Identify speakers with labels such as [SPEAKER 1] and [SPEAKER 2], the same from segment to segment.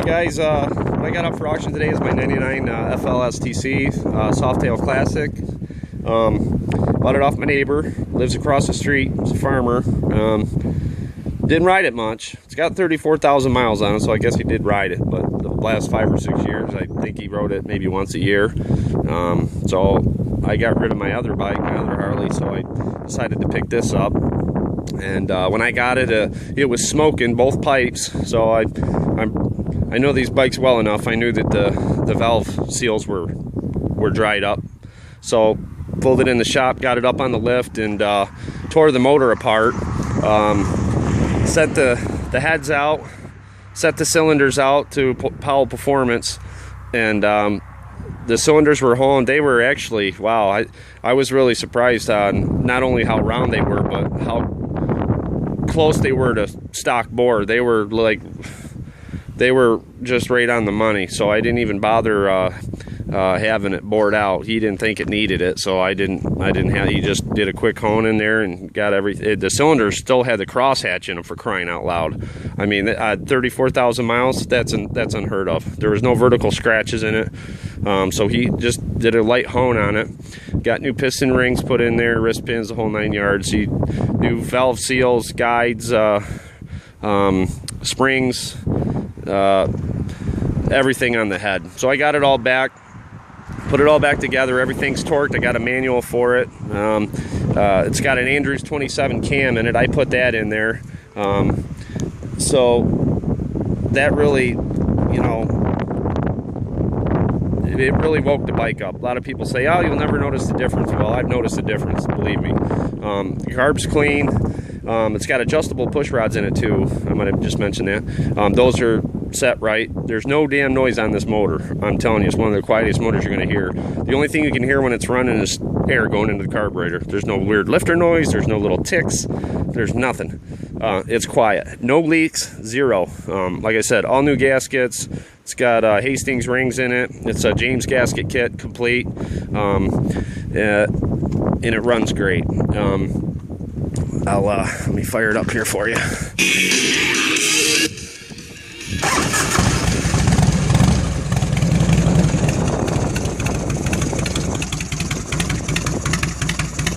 [SPEAKER 1] guys, what I got up for auction today is my 99 FLSTC Softail Classic. Bought it off my neighbor, lives across the street, he's a farmer. Didn't ride it much. It's got 34,000 miles on it, so I guess he did ride it, but the last 5 or 6 years, I think he rode it maybe once a year. So I got rid of my other bike, my other Harley, so I decided to pick this up. And when I got it, it was smoking both pipes, so I know these bikes well enough. I knew that the valve seals were dried up, so pulled it in the shop, got it up on the lift, and tore the motor apart. Set the heads out, set the cylinders out to Powell Performance, and the cylinders were whole, and they were actually, wow, I was really surprised on not only how round they were, but how close they were to stock bore. They were just right on the money, so I didn't even bother having it bored out. He didn't think it needed it, so I didn't have. He just did a quick hone in there and got everything. The cylinders still had the crosshatch in them, for crying out loud. I mean, 34,000 miles, that's unheard of. There was no vertical scratches in it, so he just did a light hone on it. Got new piston rings put in there, wrist pins, the whole 9 yards. New valve seals, guides, springs, everything on the head. So I got it all back, put it all back together. Everything's torqued. I got a manual for it. It's got an Andrews 27 cam in it. I put that in there. So that really, it really woke the bike up. A lot of people say, oh, you'll never notice the difference. Well, I've noticed the difference, believe me. The carb's clean. It's got adjustable push rods in it too. I might have just mentioned that. Those are set right. There's no damn noise on this motor. I'm telling you, it's one of the quietest motors you're going to hear. The only thing you can hear when it's running is air going into the carburetor. There's no weird lifter noise. There's no little ticks. There's nothing. It's quiet. No leaks. Zero. Like I said, all new gaskets. It's got Hastings rings in it. It's a James gasket kit, complete. And it runs great. Let me fire it up here for you.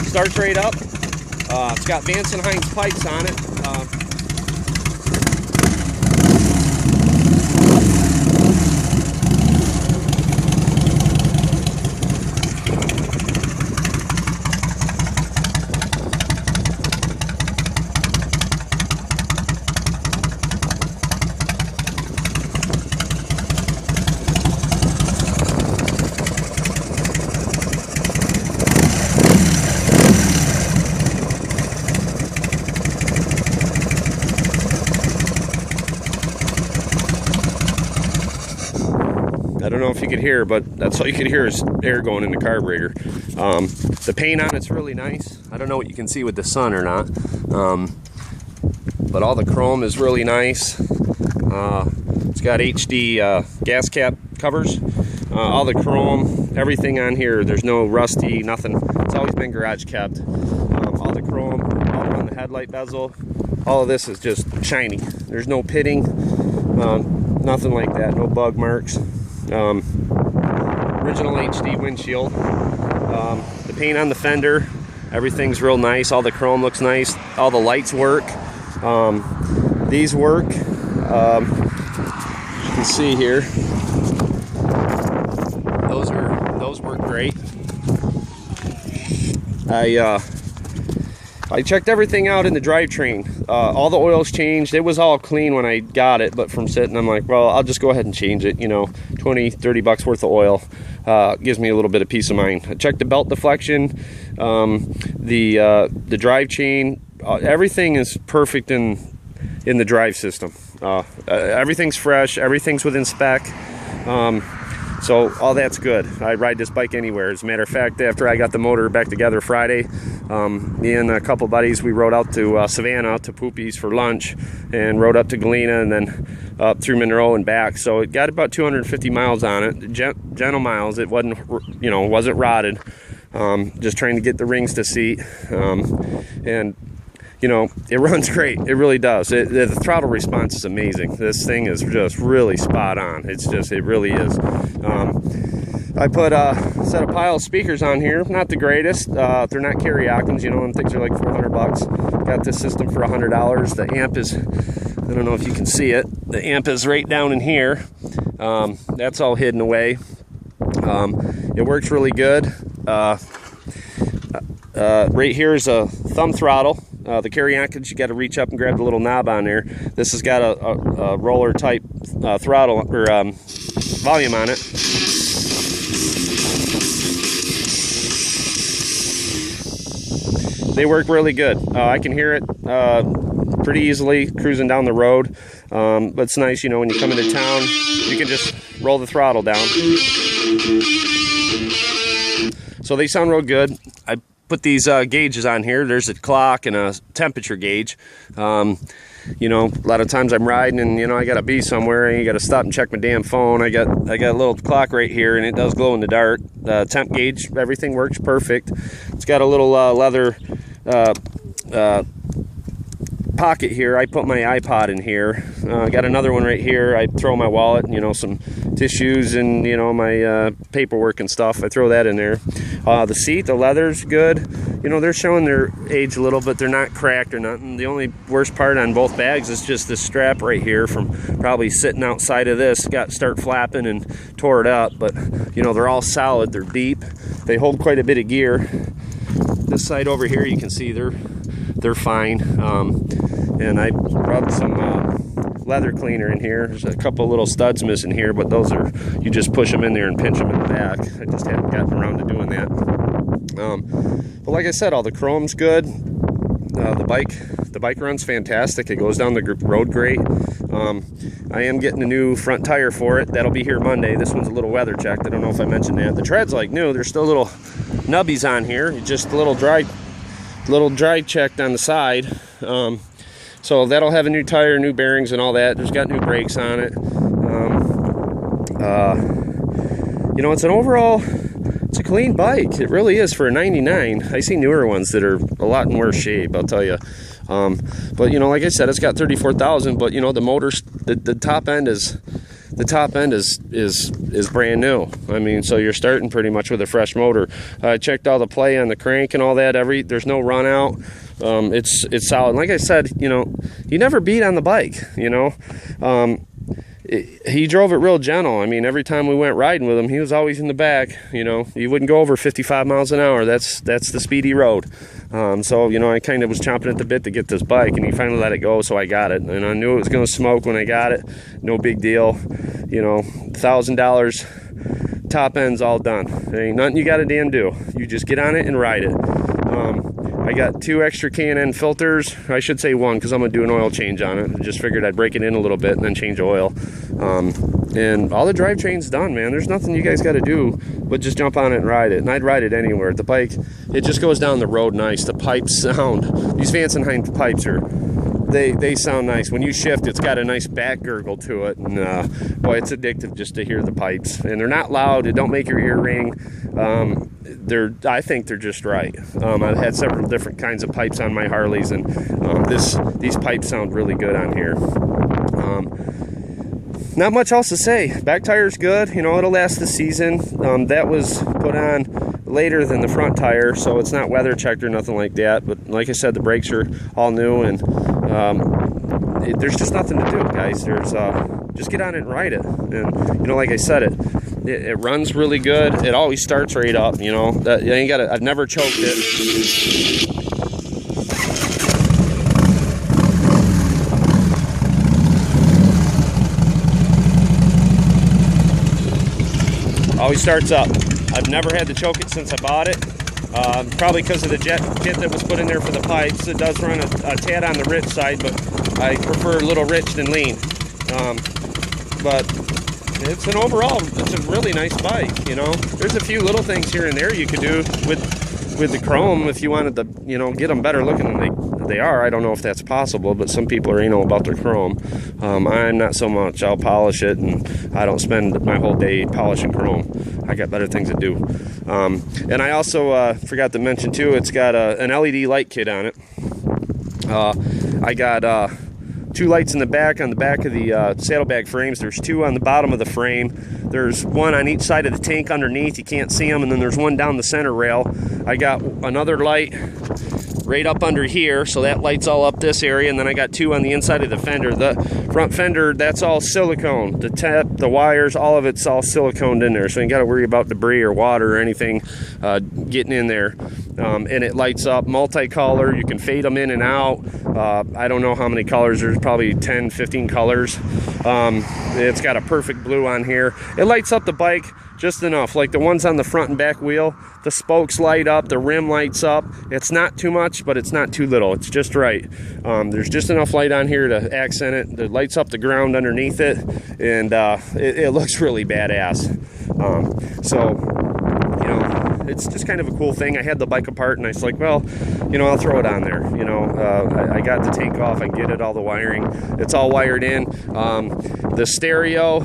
[SPEAKER 1] Starts right up. It's got Vance and Hines pipes on it. I don't know if you could hear, but that's all you could hear is air going in the carburetor. The paint on it's really nice. I don't know what you can see with the sun or not, but all the chrome is really nice. It's got HD gas cap covers. All the chrome, everything on here, there's no rusty, nothing. It's always been garage kept. All the chrome, all on the headlight bezel, all of this is just shiny. There's no pitting, nothing like that, no bug marks. Original HD windshield. The paint on the fender, everything's real nice. All the chrome looks nice. All the lights work. These work. You can see here. Those work great. I checked everything out in the drivetrain. All the oil's changed. It was all clean when I got it, but from sitting, I'm like, well, I'll just go ahead and change it. 20-30 bucks worth of oil gives me a little bit of peace of mind. I checked the belt deflection, the drive chain. Everything is perfect in the drive system. Everything's fresh. Everything's within spec. So all that's good. I ride this bike anywhere. As a matter of fact, after I got the motor back together Friday, me and a couple buddies, we rode out to Savannah to Poopy's for lunch, and rode up to Galena and then up through Monroe and back. So it got about 250 miles on it, gentle miles. It wasn't, wasn't rotted. Just trying to get the rings to seat, and you know, it runs great. It really does. The throttle response is amazing. This thing is just really spot on. It really is. I put a set of pile speakers on here. Not the greatest. They're not karaoke's. You know, them things are like $400. Got this system for $100. The amp is, I don't know if you can see it. The amp is right down in here. That's all hidden away. It works really good. Right here is a thumb throttle. The karaoke's, you got to reach up and grab the little knob on there. This has got a roller type throttle or volume on it. They work really good. I can hear it pretty easily cruising down the road. But it's nice, you know, when you come into town, you can just roll the throttle down. So they sound real good. I put these gauges on here. There's a clock and a temperature gauge. You know, a lot of times I'm riding and, you know, I gotta be somewhere and you gotta stop and check my damn phone. I got a little clock right here and it does glow in the dark. Temp gauge, everything works perfect. It's got a little leather pocket here. I put my iPod in here. I got another one right here. I throw my wallet, you know, some tissues and, you know, my paperwork and stuff. I throw that in there. The seat, the leather's good. You know, they're showing their age a little, but they're not cracked or nothing. The only worst part on both bags is just this strap right here from probably sitting outside of this. Start flapping and tore it up, but, you know, they're all solid. They're deep. They hold quite a bit of gear. This side over here, you can see they're fine. And I rubbed some leather cleaner in here. There's a couple little studs missing here, but those are, you just push them in there and pinch them in the back. I just haven't gotten around to doing that. But like I said, all the chrome's good. The bike runs fantastic. It goes down the road great. I am getting a new front tire for it. That'll be here Monday. This one's a little weather checked. I don't know if I mentioned that. The tread's like new. There's still little nubbies on here. Just a little dry checked on the side. So that'll have a new tire, new bearings and all that. There's got new brakes on it. You know, it's a clean bike. It really is for a 99. I see newer ones that are a lot in worse shape, I'll tell you. But you know, like I said, it's got 34,000, but you know, the motor's, the top end is brand new. I mean, so you're starting pretty much with a fresh motor. I checked all the play on the crank and all that. There's no run out. It's solid. Like I said, you know, he never beat on the bike, you know. He drove it real gentle. I mean, every time we went riding with him, he was always in the back, you know. He wouldn't go over 55 miles an hour. That's the speedy road. So, you know, I kind of was chomping at the bit to get this bike, and he finally let it go, so I got it. And I knew it was going to smoke when I got it. No big deal. You know, $1,000, top end's all done. There ain't nothing you got to damn do. You just get on it and ride it. I got 2 extra K&N filters. I should say 1 because I'm going to do an oil change on it. I just figured I'd break it in a little bit and then change oil. And all the drivetrain's done, man. There's nothing you guys got to do but just jump on it and ride it. And I'd ride it anywhere. The bike, it just goes down the road nice. The pipes sound, these Vance & Hines pipes are, they sound nice. When you shift, it's got a nice back gurgle to it. And boy, it's addictive just to hear the pipes. And they're not loud. It don't make your ear ring. I think they're just right. I've had several different kinds of pipes on my Harleys, and these pipes sound really good on here. Not much else to say. Back tire's good. You know, it'll last the season. That was put on later than the front tire, so it's not weather checked or nothing like that. But like I said, the brakes are all new, and there's just nothing to do, guys. Just get on it and ride it. And you know, like I said, it runs really good. It always starts right up. You know, I've never choked it. Always starts up. I've never had to choke it since I bought it. Probably because of the jet kit that was put in there for the pipes. It does run a tad on the rich side, but I prefer a little rich than lean. But it's a really nice bike, you know. There's a few little things here and there you could do with the chrome if you wanted to, you know, get them better looking than they are. I don't know if that's possible, but some people are anal about their chrome. I'm not so much. I'll polish it, and I don't spend my whole day polishing chrome. I got better things to do. And I also forgot to mention too, it's got an LED light kit on it. I got 2 lights in the back on the back of the saddlebag frames. There's 2 on the bottom of the frame. There's 1 on each side of the tank underneath. You can't see them. And then there's 1 down the center rail. I got another light right up under here, so that lights all up this area, and then I got 2 on the inside of the fender. The front fender, that's all silicone. The tip, the wires, all of it's all siliconed in there, so you ain't got to worry about debris or water or anything getting in there. And it lights up multicolor. You can fade them in and out. I don't know how many colors. There's probably 10, 15 colors. It's got a perfect blue on here. It lights up the bike just enough, like the ones on the front and back wheel. The spokes light up, the rim lights up. It's not too much, but it's not too little. It's just right. There's just enough light on here to accent it. It lights up the ground underneath it, and it looks really badass. So, you know, it's just kind of a cool thing. I had the bike apart, and I was like, well, you know, I'll throw it on there. You know, I got the tank off. I get it, all the wiring. It's all wired in. The stereo,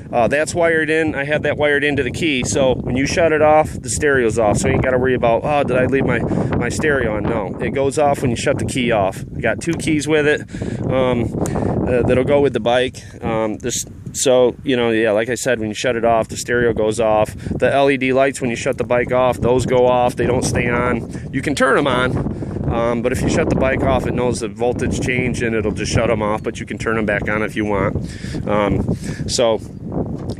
[SPEAKER 1] that's wired in. I have that wired into the key, so when you shut it off, the stereo's off, so you ain't got to worry about, oh, did I leave my stereo on? No, it goes off when you shut the key off. I got 2 keys with it that'll go with the bike. So, you know, yeah, like I said, when you shut it off, the stereo goes off. The LED lights, when you shut the bike off, those go off. They don't stay on. You can turn them on, but if you shut the bike off, it knows the voltage change, and it'll just shut them off, but you can turn them back on if you want.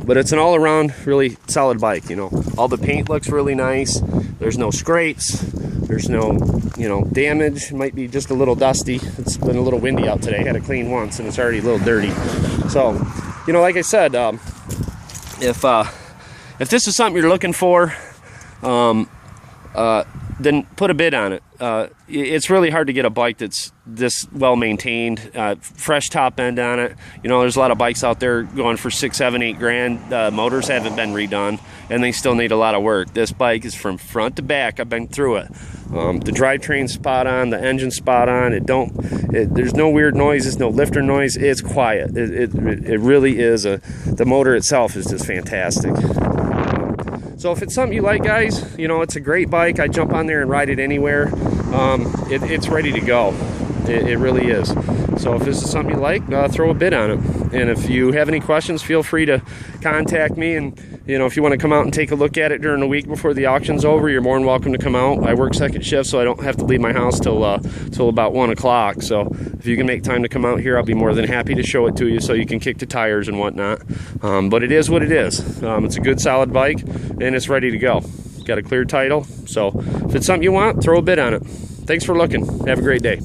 [SPEAKER 1] But it's an all-around really solid bike, you know. All the paint looks really nice. There's no scrapes. There's no, you know, damage. It might be just a little dusty. It's been a little windy out today. I had to clean once, and it's already a little dirty. So, you know, like I said, if this is something you're looking for, then put a bid on it. It's really hard to get a bike that's this well maintained, fresh top end on it. You know, there's a lot of bikes out there going for 6, 7, 8 grand. Motors haven't been redone, and they still need a lot of work. This bike is from front to back. I've been through it. The drivetrain's spot on, the engine's spot on. There's no weird noises, no lifter noise. It's quiet. It really is. The motor itself is just fantastic. So if it's something you like, guys, you know, it's a great bike. I jump on there and ride it anywhere. It's ready to go. It really is. So if this is something you like, throw a bid on it. And if you have any questions, feel free to contact me. And, you know, if you want to come out and take a look at it during the week before the auction's over, you're more than welcome to come out. I work second shift, so I don't have to leave my house till about 1 o'clock. So if you can make time to come out here, I'll be more than happy to show it to you so you can kick the tires and whatnot. But it is what it is. It's a good, solid bike, and it's ready to go. Got a clear title. So if it's something you want, throw a bid on it. Thanks for looking. Have a great day.